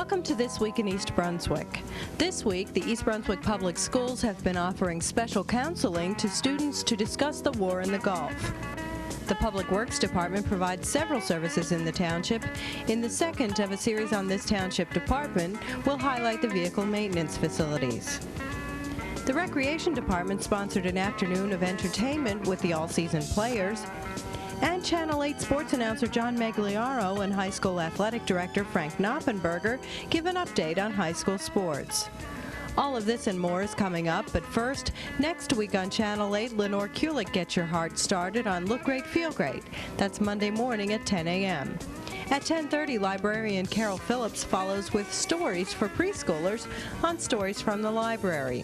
Welcome to This Week in East Brunswick. This week, the East Brunswick Public Schools have been offering special counseling to students to discuss the war in the Gulf. The Public Works Department provides several services in the township. In the second of a series on this township department, we'll highlight the vehicle maintenance facilities. The Recreation Department sponsored an afternoon of entertainment with the all-season players. And Channel 8 sports announcer John Megliaro and high school athletic director Frank Knoppenberger give an update on high school sports. All of this and more is coming up, but first, next week on Channel 8, Lenore Kulik gets your heart started on Look Great, Feel Great. That's Monday morning at 10 a.m. At 10:30, librarian Carol Phillips follows with stories for preschoolers on Stories from the Library.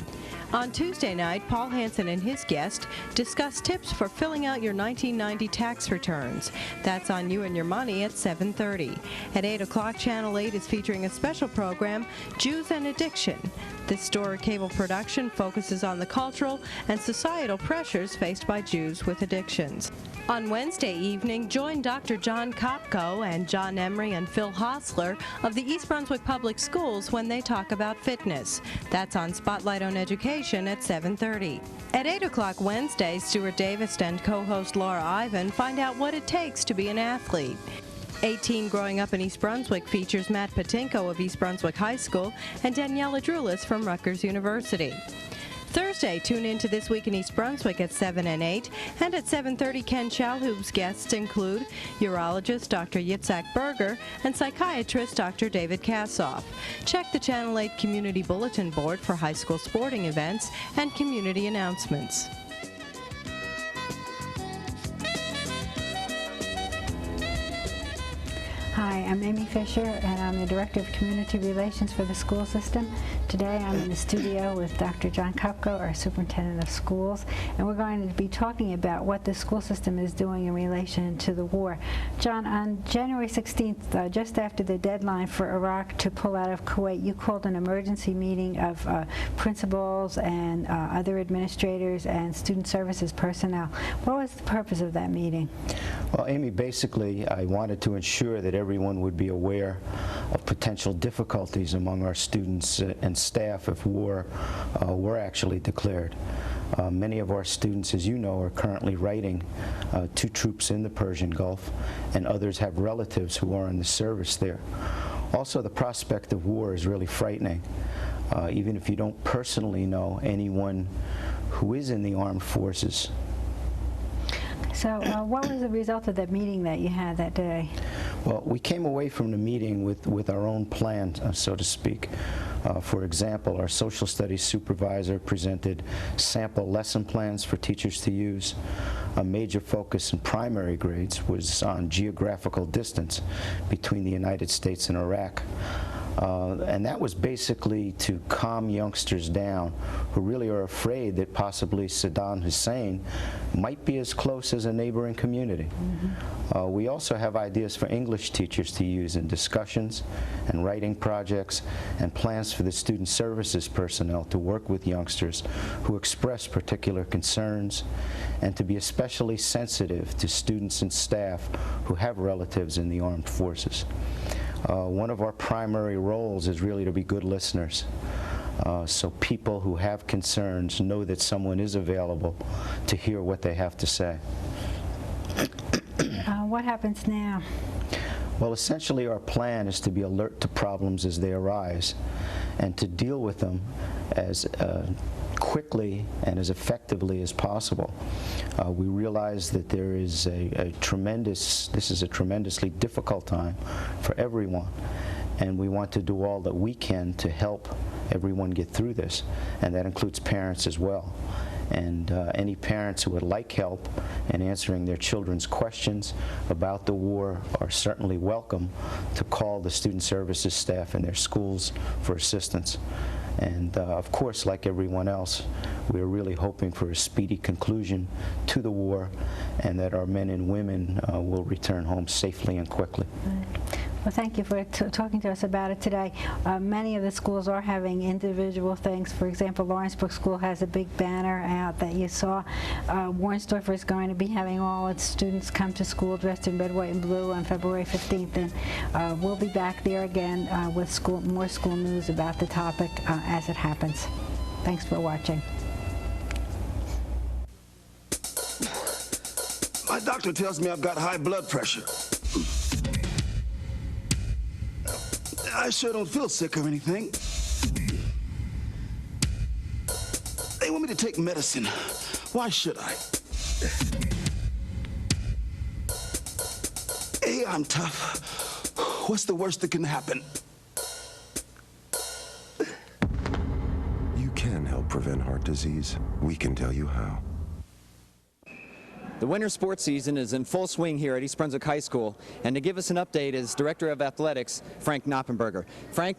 On Tuesday night, Paul Hansen and his guest discuss tips for filling out your 1990 tax returns. That's on You and Your Money at 7:30. At 8 o'clock, Channel 8 is featuring a special program, Jews and Addiction. This Storer Cable production focuses on the cultural and societal pressures faced by Jews with addictions. On Wednesday evening, join Dr. John Kopko and John Emery and Phil Hostler of the East Brunswick Public Schools when they talk about fitness. That's on Spotlight on Education at 7:30. At 8 o'clock Wednesday, Stuart Davis and co-host Laura Ivan find out what it takes to be an athlete. 18 Growing Up in East Brunswick features Matt Patinko of East Brunswick High School and Daniela Drulis from Rutgers University. Thursday, tune in to This Week in East Brunswick at 7 and 8, and at 7:30, Ken Chalhoub's guests include urologist Dr. Yitzhak Berger and psychiatrist Dr. David Kassoff. Check the Channel 8 Community Bulletin Board for high school sporting events and community announcements. Hi, I'm Amy Fisher, and I'm the Director of Community Relations for the school system. Today I'm in the studio with Dr. John Kopko, our Superintendent of Schools, and we're going to be talking about what the school system is doing in relation to the war. John, on January 16th, just after the deadline for Iraq to pull out of Kuwait, you called an emergency meeting of principals and other administrators and student services personnel. What was the purpose of that meeting? Well, Amy, basically I wanted to ensure that everyone would be aware of potential difficulties among our students and staff if war were actually declared. Many of our students, as you know, are currently writing to troops in the Persian Gulf, and others have relatives who are in the service there. Also, the prospect of war is really frightening. Even if you don't personally know anyone who is in the armed forces. So what was the result of that meeting that you had that day? Well, we came away from the meeting with our own plan, so to speak. For example, our social studies supervisor presented sample lesson plans for teachers to use. A major focus in primary grades was on geographical distance between the United States and Iraq. And that was basically to calm youngsters down who really are afraid that possibly Saddam Hussein might be as close as a neighboring community. Mm-hmm. We also have ideas for English teachers to use in discussions and writing projects, and plans for the student services personnel to work with youngsters who express particular concerns, and to be especially sensitive to students and staff who have relatives in the armed forces. One of our primary roles is really to be good listeners. So people who have concerns know that someone is available to hear what they have to say. What happens now? Well, essentially our plan is to be alert to problems as they arise and to deal with them as quickly and as effectively as possible. We realize that there is this is a tremendously difficult time for everyone, and we want to do all that we can to help everyone get through this, and that includes parents as well. And any parents who would like help in answering their children's questions about the war are certainly welcome to call the student services staff in their schools for assistance. And of course, like everyone else, we are really hoping for a speedy conclusion to the war, and that our men and women will return home safely and quickly. Well, thank you for talking to us about it today. Many of the schools are having individual things. For example, Lawrenceburg School has a big banner out that you saw. Warrensdorfer is going to be having all its students come to school dressed in red, white, and blue on February 15th, and we'll be back there again with more school news about the topic as it happens. Thanks for watching. My doctor tells me I've got high blood pressure. I sure don't feel sick or anything. They want me to take medicine. Why should I? Hey, I'm tough. What's the worst that can happen? You can help prevent heart disease. We can tell you how. The winter sports season is in full swing here at East Brunswick High School, and to give us an update is Director of Athletics, Frank Knoppenberger. Frank,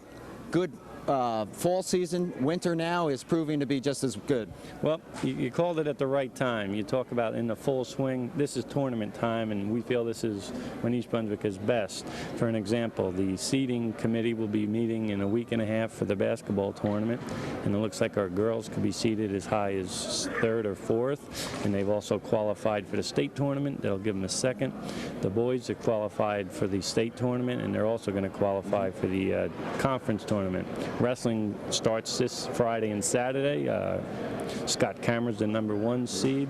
good fall season. Winter now is proving to be just as good. Well, you called it at the right time. You talk about in the full swing. This is tournament time, and we feel this is when East Brunswick is best. For an example, the seeding committee will be meeting in a week and a half for the basketball tournament, and it looks like our girls could be seeded as high as 3rd or 4th, and they've also qualified for the state tournament. They'll give them a 2nd. The boys are qualified for the state tournament, and they're also going to qualify for the conference tournament. Wrestling starts this Friday and Saturday. Scott Cameron's the #1 seed.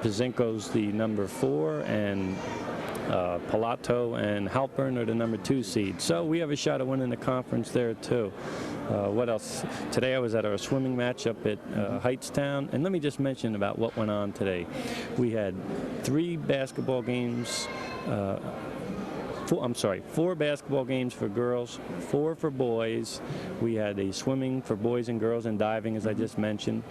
Pazinko's the #4, and Pilato and Halpern are the #2 seed. So we have a shot at winning the conference there too. What else? Today I was at our swimming match up at Heightstown, and let me just mention about what went on today. We had 3 basketball games. 4 basketball games for girls, 4 for boys. We had a swimming for boys and girls and diving, as I just mentioned.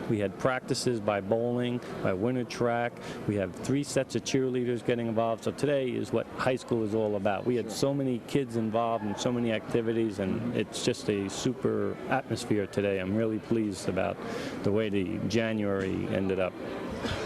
We had practices by bowling, by winter track. We have 3 sets of cheerleaders getting involved. So today is what high school is all about. We had so many kids involved in so many activities, and it's just a super atmosphere today. I'm really pleased about the way the January ended up.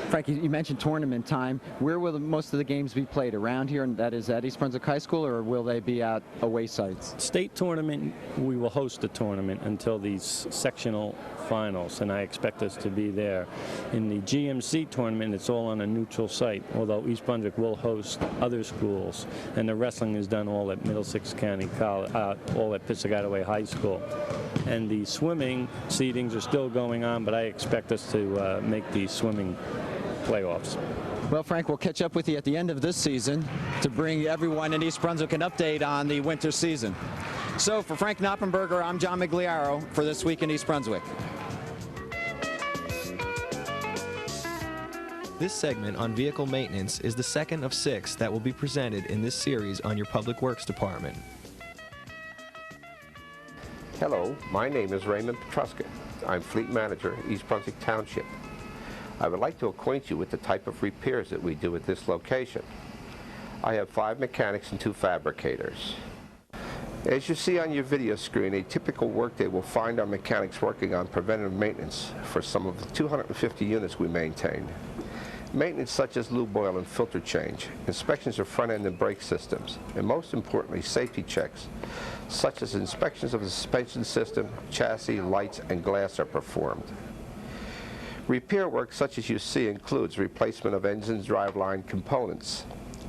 Frank, you mentioned tournament time. Where will most of the games be played? Around here, and that is at East Brunswick High School, or will they be at away sites? State tournament, we will host the tournament until these sectional finals, and I expect us to be there. In the GMC tournament, it's all on a neutral site, although East Brunswick will host other schools, and the wrestling is done all at Middlesex County College, all at Piscataway High School. And the swimming seedings are still going on, but I expect us to make the swimming playoffs. Well, Frank, we'll catch up with you at the end of this season to bring everyone in East Brunswick an update on the winter season. So for Frank Knoppenberger, I'm John Migliaro for This Week in East Brunswick. This segment on vehicle maintenance is the second of 6 that will be presented in this series on your Public Works Department. Hello, my name is Raymond Petruska. I'm Fleet Manager, East Brunswick Township. I would like to acquaint you with the type of repairs that we do at this location. I have 5 mechanics and 2 fabricators. As you see on your video screen, a typical workday will find our mechanics working on preventative maintenance for some of the 250 units we maintain. Maintenance such as lube oil and filter change, inspections of front end and brake systems, and most importantly, safety checks, such as inspections of the suspension system, chassis, lights, and glass are performed. Repair work such as you see includes replacement of engines, driveline components,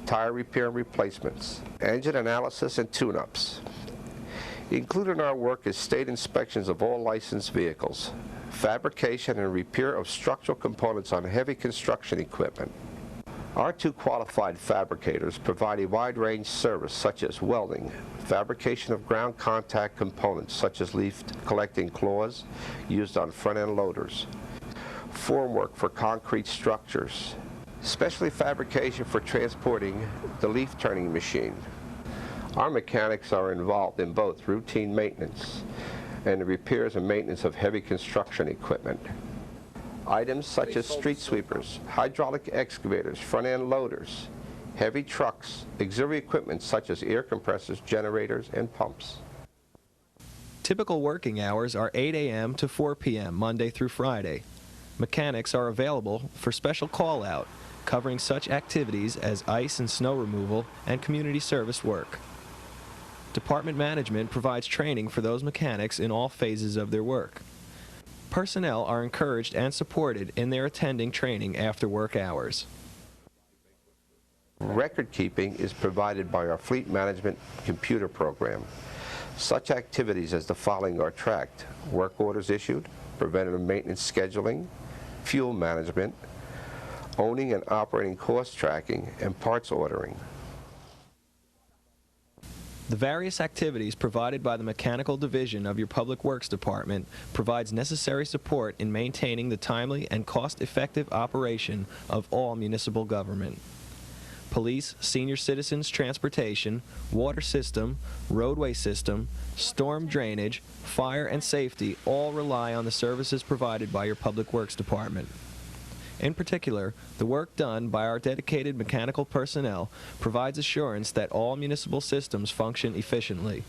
tire repair and replacements, engine analysis and tune-ups. Included in our work is state inspections of all licensed vehicles, fabrication and repair of structural components on heavy construction equipment. Our 2 qualified fabricators provide a wide range service such as welding, fabrication of ground contact components such as leaf collecting claws used on front-end loaders, formwork for concrete structures, specialty fabrication for transporting the leaf turning machine. Our mechanics are involved in both routine maintenance and the repairs and maintenance of heavy construction equipment. Items such as street sweepers, hydraulic excavators, front-end loaders, heavy trucks, auxiliary equipment such as air compressors, generators, and pumps. Typical working hours are 8 a.m. to 4 p.m. Monday through Friday. Mechanics are available for special call-out, covering such activities as ice and snow removal and community service work. Department management provides training for those mechanics in all phases of their work. Personnel are encouraged and supported in their attending training after work hours. Record keeping is provided by our fleet management computer program. Such activities as the following are tracked: work orders issued, preventative maintenance scheduling, fuel management, owning and operating cost tracking, and parts ordering. The various activities provided by the Mechanical Division of your Public Works Department provides necessary support in maintaining the timely and cost-effective operation of all municipal government. Police, senior citizens transportation, water system, roadway system, storm drainage, fire and safety all rely on the services provided by your Public Works Department. In particular, the work done by our dedicated mechanical personnel provides assurance that all municipal systems function efficiently.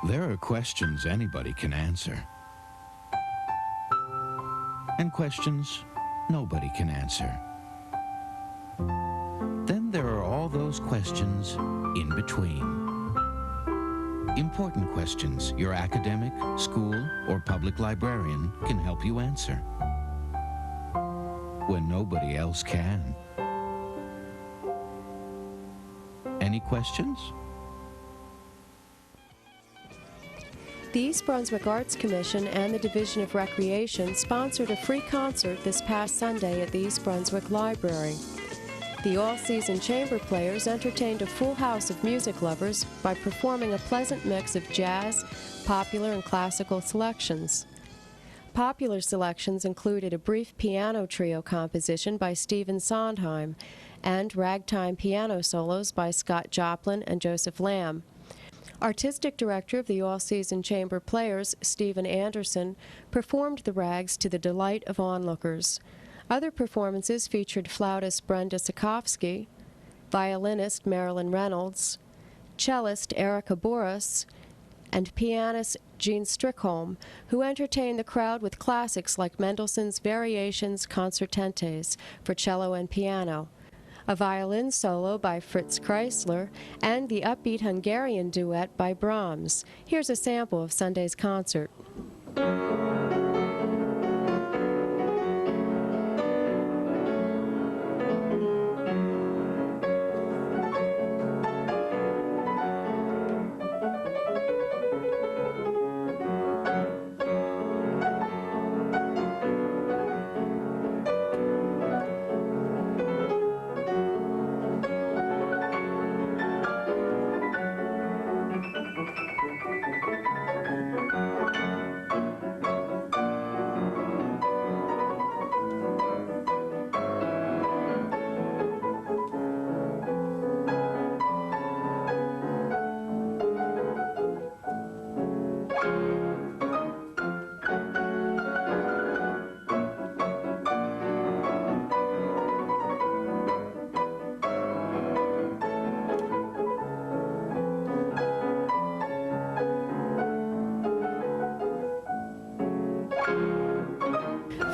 There are questions anybody can answer, and questions nobody can answer. Then there are all those questions in between. Important questions your academic, school, or public librarian can help you answer when nobody else can. Any questions? The East Brunswick Arts Commission and the Division of Recreation sponsored a free concert this past Sunday at the East Brunswick Library. The all-season chamber players entertained a full house of music lovers by performing a pleasant mix of jazz, popular, and classical selections. Popular selections included a brief piano trio composition by Stephen Sondheim and ragtime piano solos by Scott Joplin and Joseph Lamb. Artistic director of the all-season chamber players, Stephen Anderson, performed the rags to the delight of onlookers. Other performances featured flautist Brenda Sikowski, violinist Marilyn Reynolds, cellist Erica Boris, and pianist Jean Strickholm, who entertained the crowd with classics like Mendelssohn's Variations Concertantes for cello and piano, a violin solo by Fritz Kreisler, and the upbeat Hungarian duet by Brahms. Here's a sample of Sunday's concert.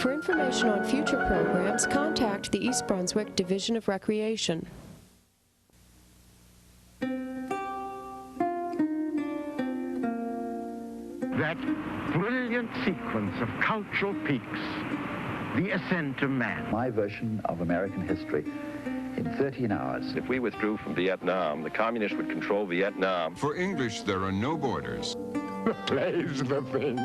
For information on future programs, contact the East Brunswick Division of Recreation. That brilliant sequence of cultural peaks, the ascent of man. My version of American history in 13 hours. If we withdrew from Vietnam, the communists would control Vietnam. For English, there are no borders. The play's the thing.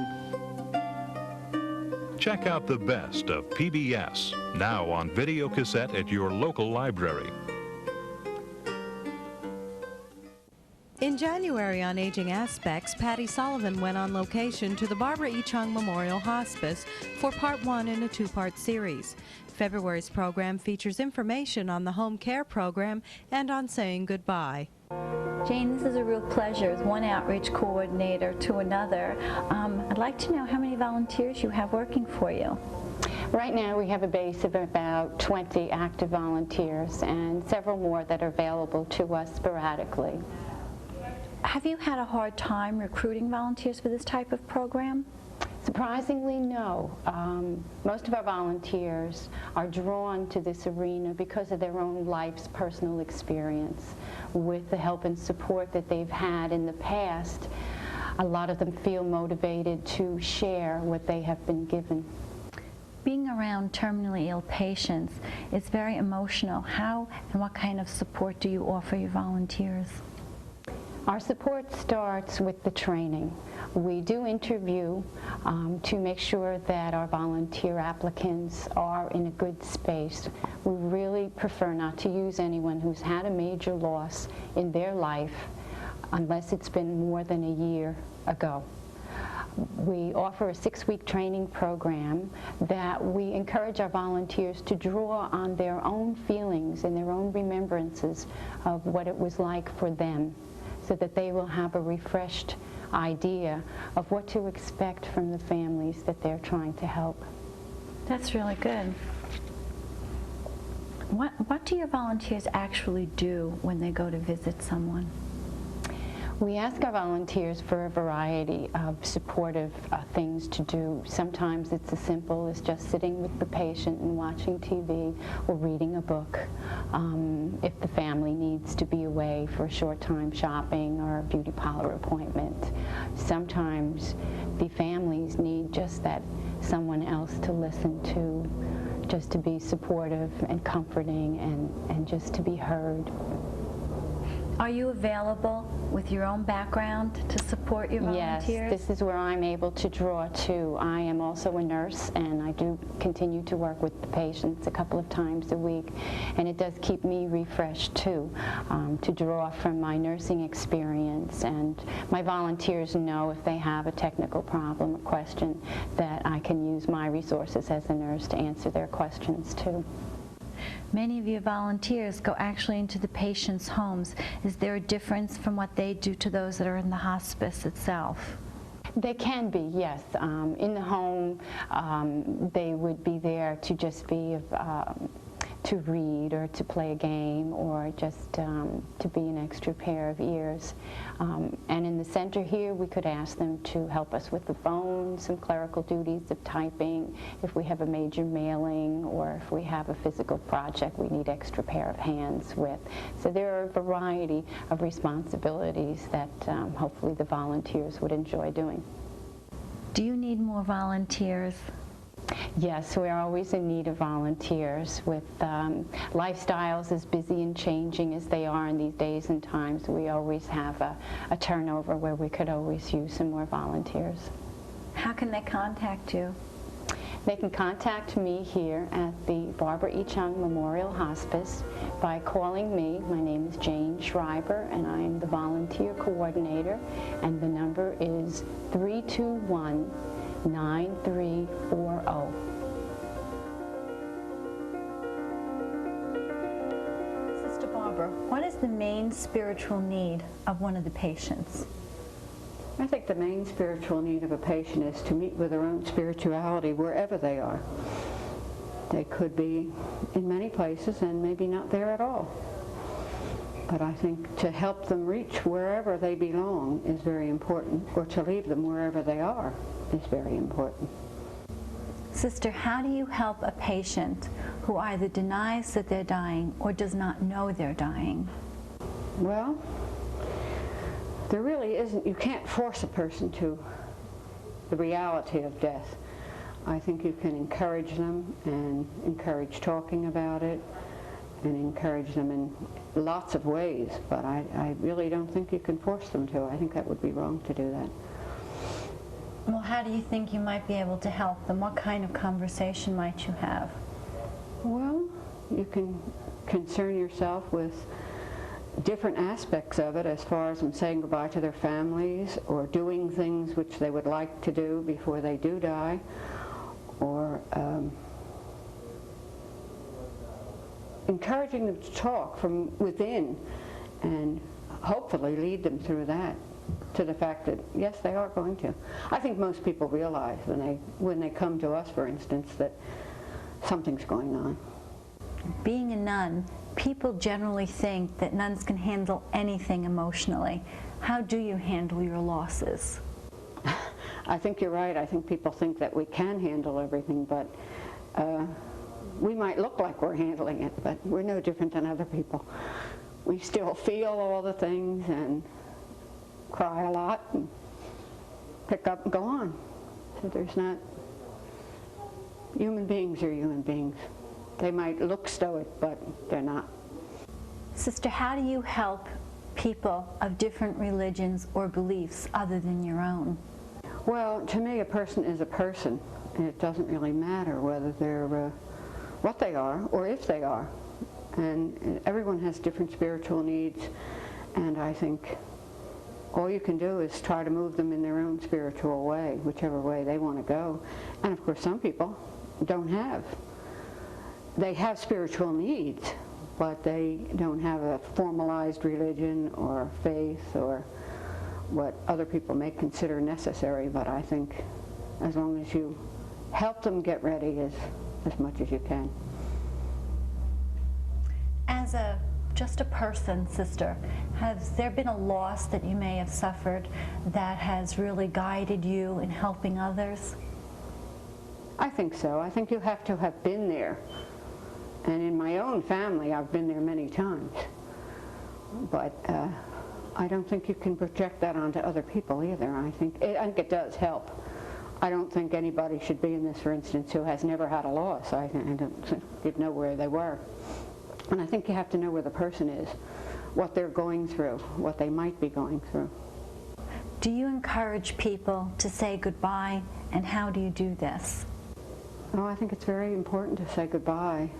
Check out the best of PBS, now on video cassette at your local library. In January on Aging Aspects, Patty Sullivan went on location to the Barbara E. Chung Memorial Hospice for part 1 in a 2-part series. February's program features information on the home care program and on saying goodbye. Jane, this is a real pleasure as one outreach coordinator to another. I'd like to know how many volunteers you have working for you. Right now we have a base of about 20 active volunteers and several more that are available to us sporadically. Have you had a hard time recruiting volunteers for this type of program? Surprisingly, no. Most of our volunteers are drawn to this arena because of their own life's personal experience. With the help and support that they've had in the past, a lot of them feel motivated to share what they have been given. Being around terminally ill patients is very emotional. How and what kind of support do you offer your volunteers? Our support starts with the training. We do interview to make sure that our volunteer applicants are in a good space. We really prefer not to use anyone who's had a major loss in their life unless it's been more than a year ago. We offer a 6-week training program that we encourage our volunteers to draw on their own feelings and their own remembrances of what it was like for them, so that they will have a refreshed idea of what to expect from the families that they're trying to help. That's really good. What do your volunteers actually do when they go to visit someone? We ask our volunteers for a variety of supportive things to do. Sometimes it's as simple as just sitting with the patient and watching TV or reading a book. If the family needs to be away for a short time shopping or a beauty parlor appointment. Sometimes the families need just that someone else to listen to, just to be supportive and comforting and just to be heard. Are you available with your own background to support your volunteers? Yes, this is where I'm able to draw to. I am also a nurse, and I do continue to work with the patients a couple of times a week, and it does keep me refreshed too, to draw from my nursing experience. And my volunteers know if they have a technical problem or question that I can use my resources as a nurse to answer their questions too. Many of your volunteers go actually into the patients' homes. Is there a difference from what they do to those that are in the hospice itself? They can be, yes. In the home, they would be there to just be to read or to play a game or just to be an extra pair of ears. And in the center here, we could ask them to help us with the phone, some clerical duties of typing, if we have a major mailing or if we have a physical project we need extra pair of hands with. So there are a variety of responsibilities that hopefully the volunteers would enjoy doing. Do you need more volunteers? Yes, we're always in need of volunteers. With lifestyles as busy and changing as they are in these days and times, we always have a turnover where we could always use some more volunteers. How can they contact you? They can contact me here at the Barbara E. Chung Memorial Hospice by calling me. My name is Jane Schreiber, and I am the volunteer coordinator, and the number is 321-9340. Sister Barbara, what is the main spiritual need of one of the patients? I think the main spiritual need of a patient is to meet with their own spirituality wherever they are. They could be in many places and maybe not there at all. But I think to help them reach wherever they belong is very important, or to leave them wherever they are is very important. Sister, how do you help a patient who either denies that they're dying or does not know they're dying? Well, there really isn't, you can't force a person to the reality of death. I think you can encourage them and encourage talking about it and encourage them in lots of ways, but I really don't think you can force them to. I think that would be wrong to do that. Well, how do you think you might be able to help them? What kind of conversation might you have? Well, you can concern yourself with different aspects of it, as far as them saying goodbye to their families or doing things which they would like to do before they do die, or encouraging them to talk from within and hopefully lead them through that to the fact that yes, they are going to. I think most people realize when they come to us, for instance, that something's going on. Being a nun, people generally think that nuns can handle anything emotionally. How do you handle your losses? I think you're right. I think people think that we can handle everything, but we might look like we're handling it, but we're no different than other people. We still feel all the things and cry a lot and pick up and go on. So there's not... Human beings are human beings. They might look stoic, but they're not. Sister, how do you help people of different religions or beliefs other than your own? Well, to me, a person is a person, and it doesn't really matter whether they're what they are or if they are. And everyone has different spiritual needs, and I think all you can do is try to move them in their own spiritual way, whichever way they want to go. And of course, some people don't have. They have spiritual needs, but they don't have a formalized religion or faith or what other people may consider necessary. But I think as long as you help them get ready as much as you can. As just a person, Sister, has there been a loss that you may have suffered that has really guided you in helping others? I think so. I think you have to have been there. And in my own family, I've been there many times. But I don't think you can project that onto other people either. I think it does help. I don't think anybody should be in this, for instance, who has never had a loss. I don't think you'd know where they were. And I think you have to know where the person is, what they're going through, what they might be going through. Do you encourage people to say goodbye, and how do you do this? Oh, I think it's very important to say goodbye.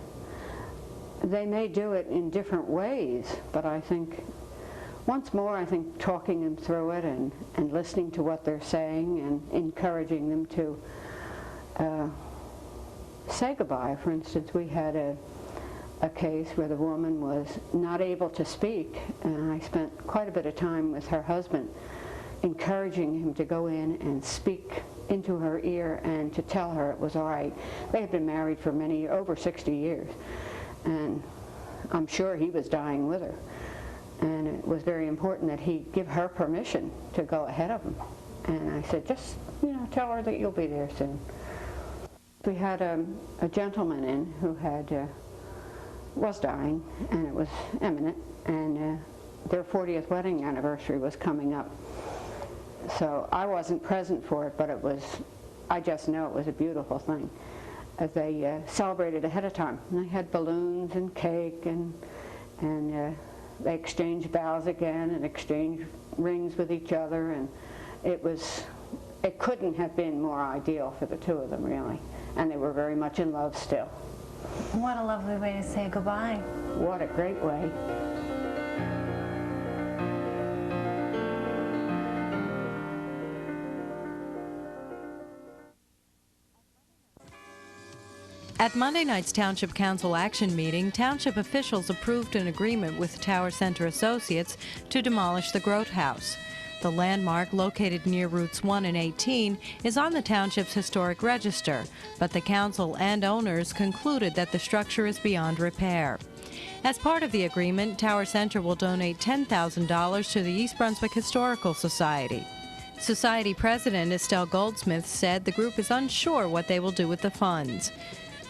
They may do it in different ways, but I think, once more, I think talking them through it and listening to what they're saying and encouraging them to say goodbye. For instance, we had a case where the woman was not able to speak, and I spent quite a bit of time with her husband encouraging him to go in and speak into her ear and to tell her it was all right. They had been married for over 60 years, and I'm sure he was dying with her. And it was very important that he give her permission to go ahead of him. And I said, just, tell her that you'll be there soon. We had a gentleman in who was dying, and it was imminent, and their 40th wedding anniversary was coming up. So I wasn't present for it, but I just know it was a beautiful thing. As they celebrated ahead of time. And they had balloons and cake, and they exchanged vows again and exchanged rings with each other, and it couldn't have been more ideal for the two of them, really. And they were very much in love still. What a lovely way to say goodbye. What a great way. At Monday night's Township Council action meeting, Township officials approved an agreement with Tower Center Associates to demolish the Grote House. The landmark, located near Routes 1 and 18, is on the Township's historic register, but the council and owners concluded that the structure is beyond repair. As part of the agreement, Tower Center will donate $10,000 to the East Brunswick Historical Society. Society President Estelle Goldsmith said the group is unsure what they will do with the funds.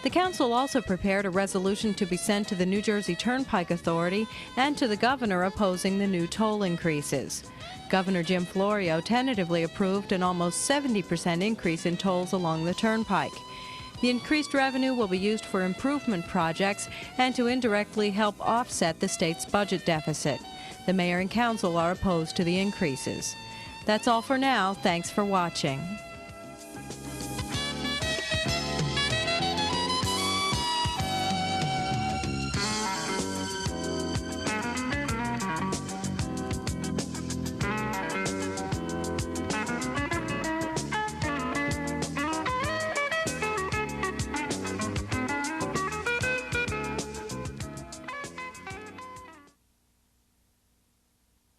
The council also prepared a resolution to be sent to the New Jersey Turnpike Authority and to the governor opposing the new toll increases. Governor Jim Florio tentatively approved an almost 70% increase in tolls along the turnpike. The increased revenue will be used for improvement projects and to indirectly help offset the state's budget deficit. The mayor and council are opposed to the increases. That's all for now. Thanks for watching.